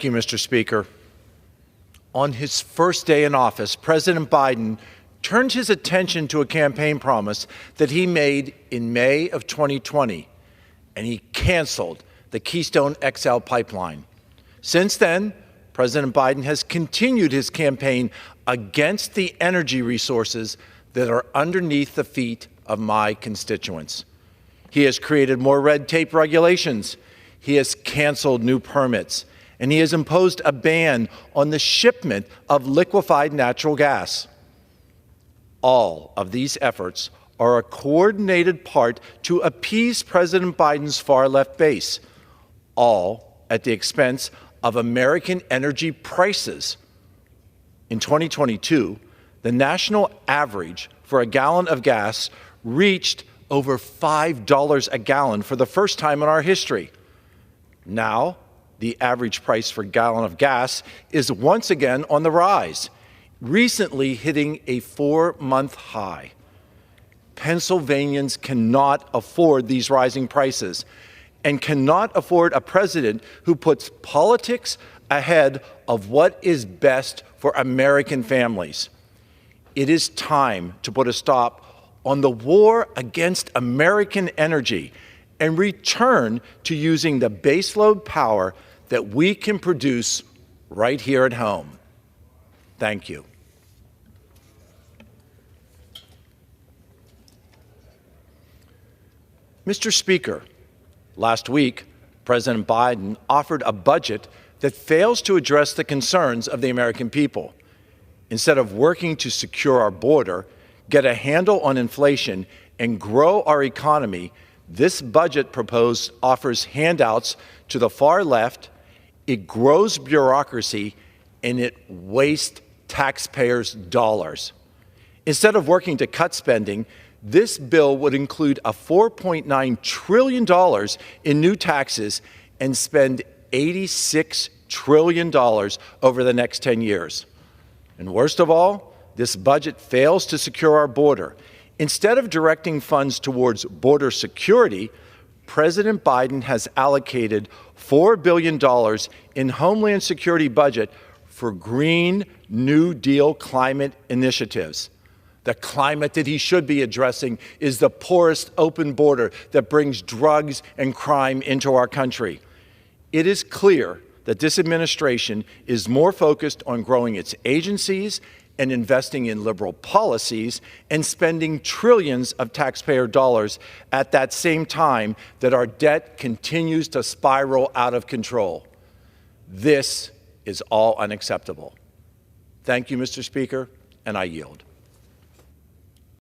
Thank you, Mr. Speaker. On his first day in office, President Biden turned his attention to a campaign promise that he made in May of 2020, and he canceled the Keystone XL pipeline. Since then, President Biden has continued his campaign against the energy resources that are underneath the feet of my constituents. He has created more red tape regulations. He has canceled new permits. And he has imposed a ban on the shipment of liquefied natural gas. All of these efforts are a coordinated part to appease President Biden's far-left base, all at the expense of American energy prices. In 2022, the national average for a gallon of gas reached over $5 a gallon for the first time in our history. Now, the average price for a gallon of gas is once again on the rise, recently hitting a 4-month high. Pennsylvanians cannot afford these rising prices and cannot afford a president who puts politics ahead of what is best for American families. It is time to put a stop on the war against American energy and return to using the baseload power that we can produce right here at home. Thank you. Mr. Speaker, last week, President Biden offered a budget that fails to address the concerns of the American people. Instead of working to secure our border, get a handle on inflation, and grow our economy, this budget proposed offers handouts to the far left. It grows bureaucracy, and it wastes taxpayers' dollars. Instead of working to cut spending, this bill would include a $4.9 trillion in new taxes and spend $86 trillion over the next 10 years. And worst of all, this budget fails to secure our border. Instead of directing funds towards border security, President Biden has allocated $4 billion in Homeland Security budget for Green New Deal climate initiatives. The climate that he should be addressing is the poorest open border that brings drugs and crime into our country. It is clear that this administration is more focused on growing its agencies and investing in liberal policies and spending trillions of taxpayer dollars at that same time that our debt continues to spiral out of control. This is all unacceptable. Thank you, Mr. Speaker, and I yield.